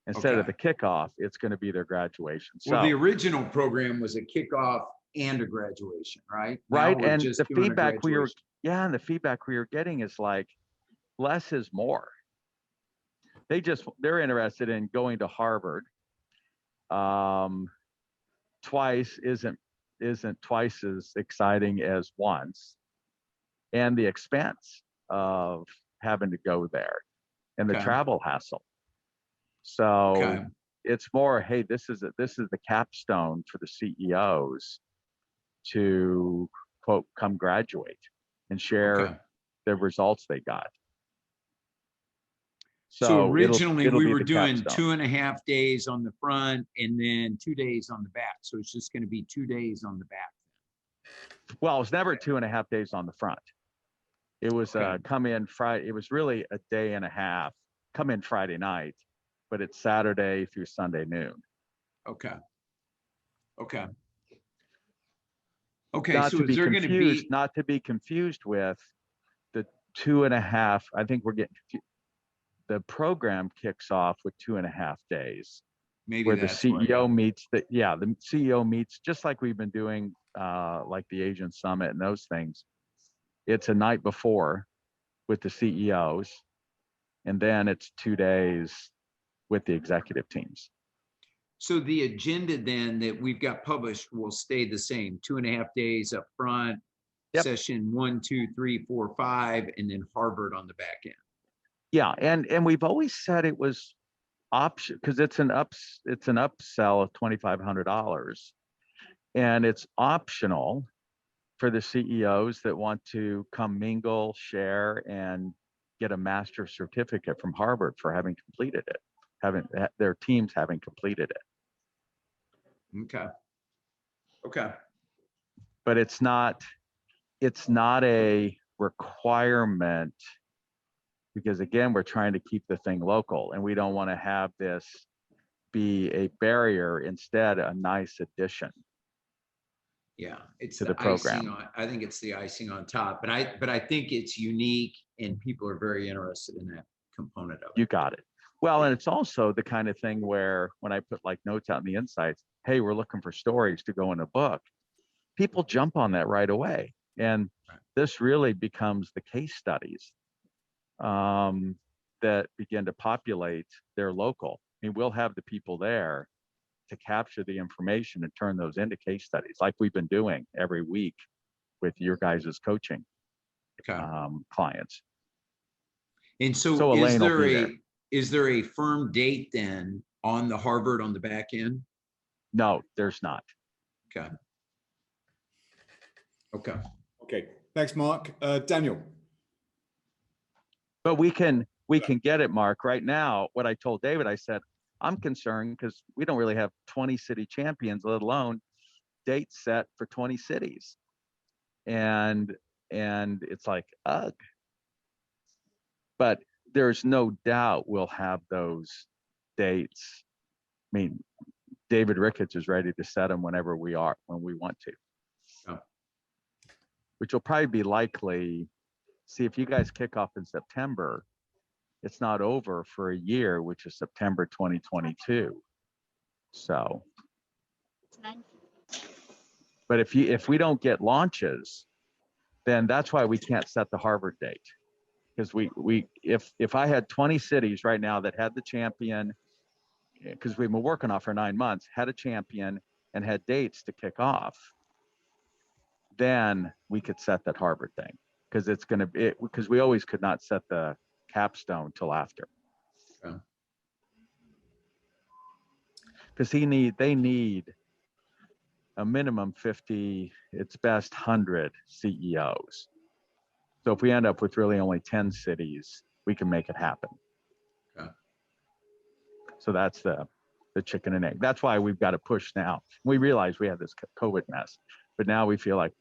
Instead of the kickoff, it's going to be their graduation. So, Well, the original program was a kickoff and a graduation, right? right. Now we're And just the doing a feedback we were, graduation. yeah, and the feedback we were getting is like, less is more. They're interested in going to Harvard. Twice isn't twice as exciting as once. And the expense of having to go there and the travel hassle. So it's more, hey, this is the capstone for the CEOs to, quote, come graduate and share the results they got. So originally it'll we be were the doing capstone. 2.5 days on the front and then 2 days on the back. So it's just going to be 2 days on the back. Well, it was never 2.5 days on the front. It was come in Friday. It was really a day and a half. Come in Friday night, but it's Saturday through Sunday noon. Okay. Not So to is be there going to be not to be confused with the 2.5. I think we're getting the program kicks off with 2.5 days. maybe where the that's what- CEO meets the CEO meets just like we've been doing like the Asian Summit and those things. It's a night before with the CEOs, and then it's 2 days with the executive teams. So the agenda then that we've got published will stay the same: 2.5 days up front, session 1, 2, 3, 4, 5, and then Harvard on the back end. Yeah, and we've always said it was option because it's an upsell of $2,500, and it's optional for the CEOs that want to come mingle, share, and get a master's certificate from Harvard for having completed it, having their teams having completed it. Okay. but it's not a requirement, because again, we're trying to keep the thing local and we don't want to have this be a barrier, instead a nice addition. Yeah, it's To the the program. icing on, I think it's the icing on top, but I think it's unique and people are very interested in that component of it. You got it. Well, and it's also the kind of thing where when I put like notes out in the insights, hey, we're looking for stories to go in a book, people jump on that right away. And this really becomes the case studies that begin to populate their local. I mean, we'll have the people there to capture the information and turn those into case studies, like we've been doing every week with your guys' coaching Okay. clients. And so, So Elaine will be there. Is there a firm date then on the Harvard on the back end? No, there's not. Okay. Okay. Okay, thanks, Mark. Daniel. But we can get it, Mark. Right now, what I told David, I said, I'm concerned because we don't really have 20 city champions, let alone dates set for 20 cities. And it's like, ugh. But there's no doubt we'll have those dates. I mean, David Ricketts is ready to set them when we want to. Oh. Which will probably be likely. See, if you guys kick off in September, it's not over for a year, which is September 2022. So, but if we don't get launches, then that's why we can't set the Harvard date. Because if I had 20 cities right now that had the champion, because we've been working off for 9 months, had a champion and had dates to kick off, then we could set that Harvard thing. Because it's going to be, because we always could not set the capstone till after. Because they need a minimum 50, it's best 100 CEOs. So if we end up with really only 10 cities, we can make it happen. Okay. So that's the chicken and egg. That's why we've got to push now. We realize we have this COVID mess, but now we feel like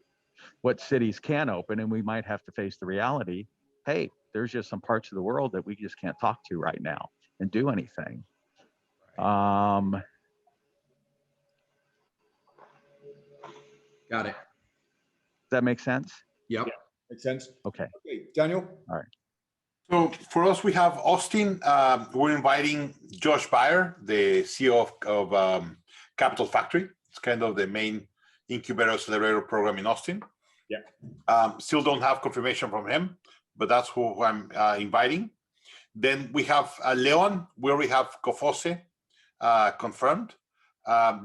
what cities can open, and we might have to face the reality, hey, there's just some parts of the world that we just can't talk to right now and do anything. Got it. Does that make sense? Yep. Yeah, makes sense. Okay. Okay, Daniel. All right. So for us, we have Austin. We're inviting Josh Bayer, the CEO of Capital Factory. It's kind of the main incubator accelerator program in Austin. Yeah. Still don't have confirmation from him, but that's who I'm inviting. Then we have Leon. We already have Cofose confirmed.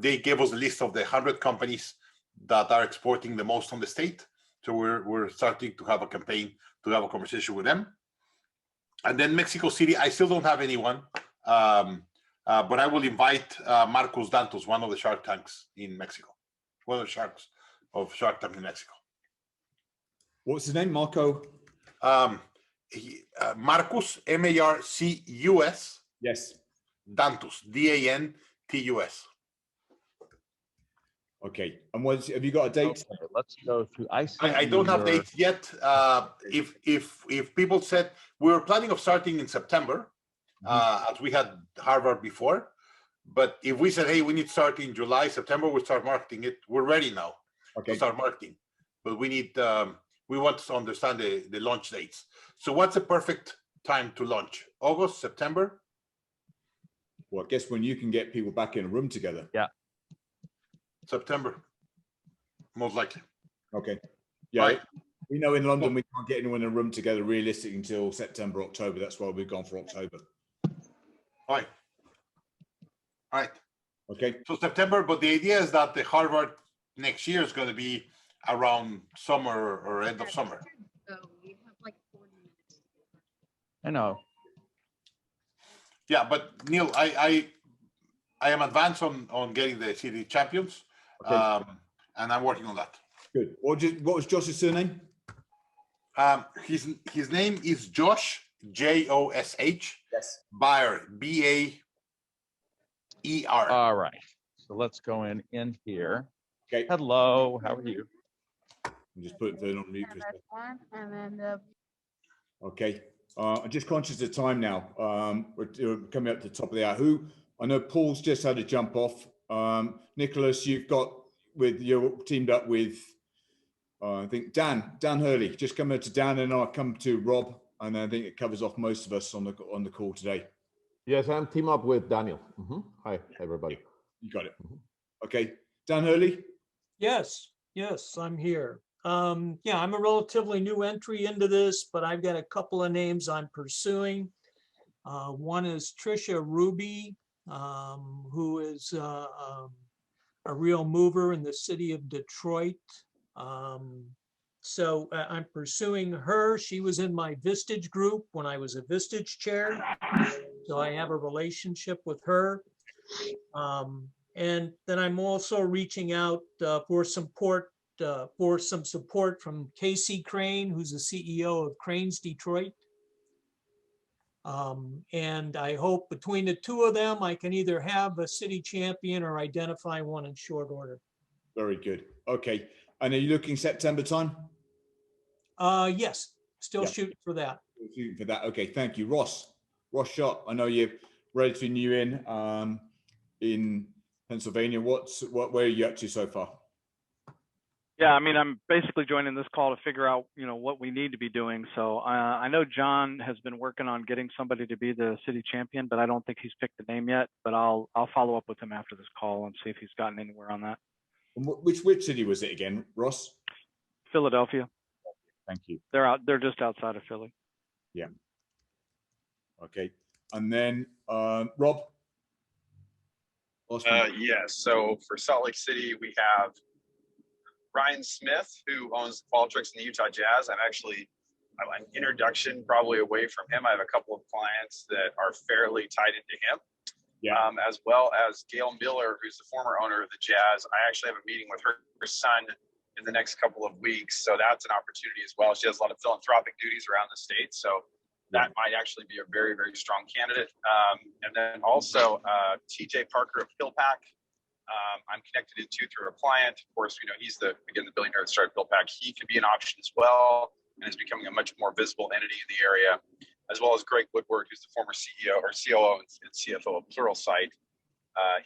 They gave us a list of the 100 companies that are exporting the most on the state. So we're starting to have a campaign to have a conversation with them. And then Mexico City, I still don't have anyone, but I will invite Marcos Dantos, one of the Shark Tanks in Mexico, one of the sharks of Shark Tank in Mexico. What's his name? Marco? Marcus, Marcus. Yes. Dantus, Dantus. Okay. And have you got a date? Okay, let's go through. I don't have dates yet. If people said we were planning of starting in September, as we had Harvard before, but if we said, hey, we need to start in July, September, we'll start marketing it. We're ready now to start marketing, but we need we want to understand the launch dates. So what's the perfect time to launch? August, September? Well, I guess when you can get people back in a room together. Yeah. September, most likely. Okay. Yeah. Right. We know in London we can't get anyone in a room together realistically until September, October. That's why we've gone for October. All right. Okay. So September, but the idea is that the Harvard next year is going to be around summer or end of summer. I know. Yeah, but Neil, I am advanced on getting the city champions, and I'm working on that. Good. What was Josh's surname? His name is Josh, Josh. Yes. Bayer, Baer. All right. So let's go in here. Okay. Hello. How are you? And just put Vern on mute for a That's second. one, and then the Okay. I'm just conscious of time now. We're coming up to the top of the hour. I know Paul's just had to jump off. Nicholas, you're teamed up with, I think Dan Hurley. Just come over to Dan, and I'll come to Rob, and I think it covers off most of us on the call today. Yes, I'm team up with Daniel. Hi, everybody. You got it. Okay. Dan Hurley? Yes, I'm here. Yeah, I'm a relatively new entry into this, but I've got a couple of names I'm pursuing. One is Trisha Ruby, who is a real mover in the city of Detroit. So I'm pursuing her. She was in my Vistage group when I was a Vistage chair. So I have a relationship with her. And then I'm also reaching out for some support from Casey Crane, who's the CEO of Cranes Detroit. And I hope between the two of them, I can either have a city champion or identify one in short order. Very good. Okay. And are you looking September time? Yes, still shooting for that. Shooting for that. Okay. Thank you. Ross Shott, I know you're relatively new in Pennsylvania. Where are you up to so far? Yeah, I mean, I'm basically joining this call to figure out, what we need to be doing. So I know John has been working on getting somebody to be the city champion, but I don't think he's picked the name yet. But I'll follow up with him after this call and see if he's gotten anywhere on that. And which city was it again, Ross? Philadelphia. Thank you. They're just outside of Philly. Yeah. Okay. And then Rob. Yes. So for Salt Lake City, we have Ryan Smith, who owns the Qualtrics and the Utah Jazz. I'm an introduction probably away from him. I have a couple of clients that are fairly tied into him. Yeah. As well as Gail Miller, who's the former owner of the Jazz. I actually have a meeting with her son in the next couple of weeks. So that's an opportunity as well. She has a lot of philanthropic duties around the state. So that might actually be a very, very strong candidate. And then also TJ Parker of PillPack. I'm connected into through a client. Of course, he's the billionaire that started PillPack. He could be an option as well and is becoming a much more visible entity in the area, as well as Greg Woodward, who's the former CEO or COO and CFO of Pluralsight.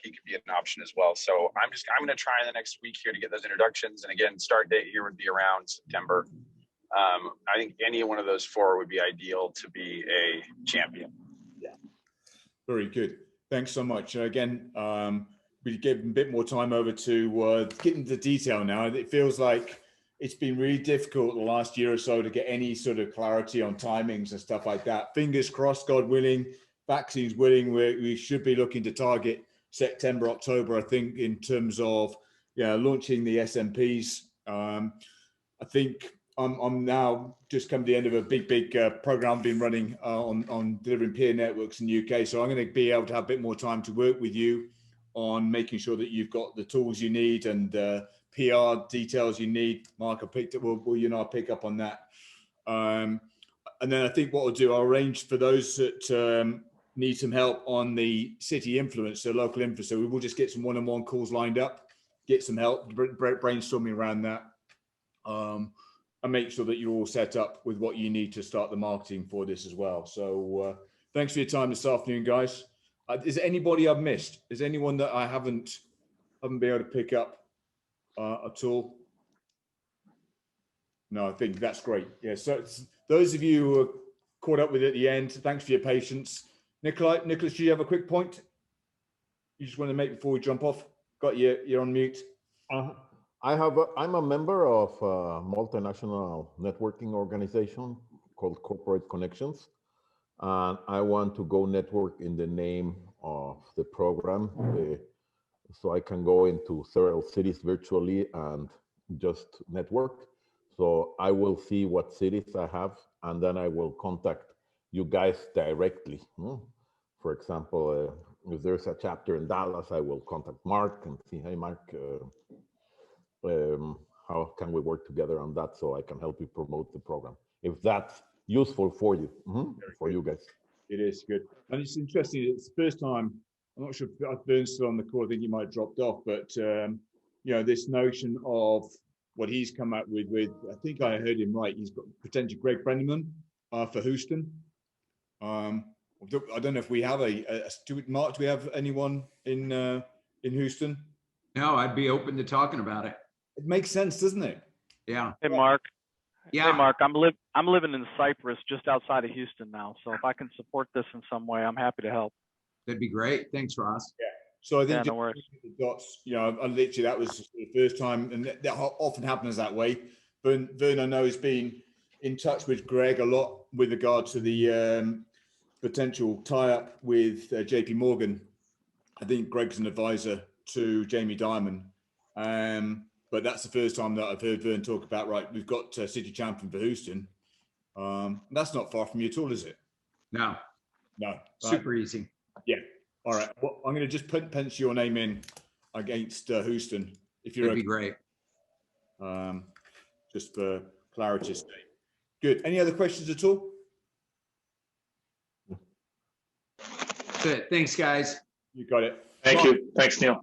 He could be an option as well. So I'm going to try in the next week here to get those introductions. And again, start date here would be around September. I think any one of those four would be ideal to be a champion. Yeah. Very good. Thanks so much. Again, we gave a bit more time over to get into the detail now. It feels like it's been really difficult the last year or so to get any sort of clarity on timings and stuff like that. Fingers crossed, God willing, vaccines willing, we should be looking to target September, October, I think, in terms of launching the SMPs. I think I'm now just come to the end of a big program I've been running on delivering peer networks in the UK. So I'm going to be able to have a bit more time to work with you on making sure that you've got the tools you need and PR details you need. Mark, I'll pick up on that. And then I think what we'll do, I'll arrange for those that need some help on the city influencer, local influencer. We will just get some one-on-one calls lined up, get some help, brainstorming around that. And make sure that you're all set up with what you need to start the marketing for this as well. So thanks for your time this afternoon, guys. Is there anybody I've missed? Is there anyone that I haven't been able to pick up at all? No, I think that's great. Yeah, so those of you who are caught up with it at the end, thanks for your patience. Nicholas, do you have a quick point you just want to make before we jump off? Got you, you're on mute. I'm a member of a multinational networking organization called Corporate Connections. And I want to go network in the name of the program. So I can go into several cities virtually and just network. So I will see what cities I have, and then I will contact you guys directly. For example, if there's a chapter in Dallas, I will contact Mark and see, hey, Mark, how can we work together on that so I can help you promote the program, if that's useful for you, for you guys. It is good. And it's interesting, it's the first time, I'm not sure if Vern's still on the call, I think you might have dropped off, but this notion of what he's come up with. I think I heard him right. He's got potentially Greg Brenneman for Houston. I don't know if we have Mark. Do we have anyone in Houston? No, I'd be open to talking about it. It makes sense, doesn't it? Yeah. Hey, Mark. Yeah. Hey, Mark. I'm living in Cyprus, just outside of Houston now. So if I can support this in some way, I'm happy to help. That'd be great. Thanks, Ross. Yeah. So I think no worries. the dots, I literally, that was the first time, and that often happens that way. Vern, I know, has been in touch with Greg a lot with regard to the potential tie-up with JP Morgan. I think Greg's an advisor to Jamie Dimon. But that's the first time that I've heard Vern talk about, right, we've got city champion for Houston. That's not far from you at all, is it? No. No. Right? Super easy. Yeah. All right. Well, I'm going to just pencil your name in against Houston, if you're That'd be great. Just for clarity's sake. Good. Any other questions at all? Good. Thanks, guys. You got it. Thank you. Thanks, Neil.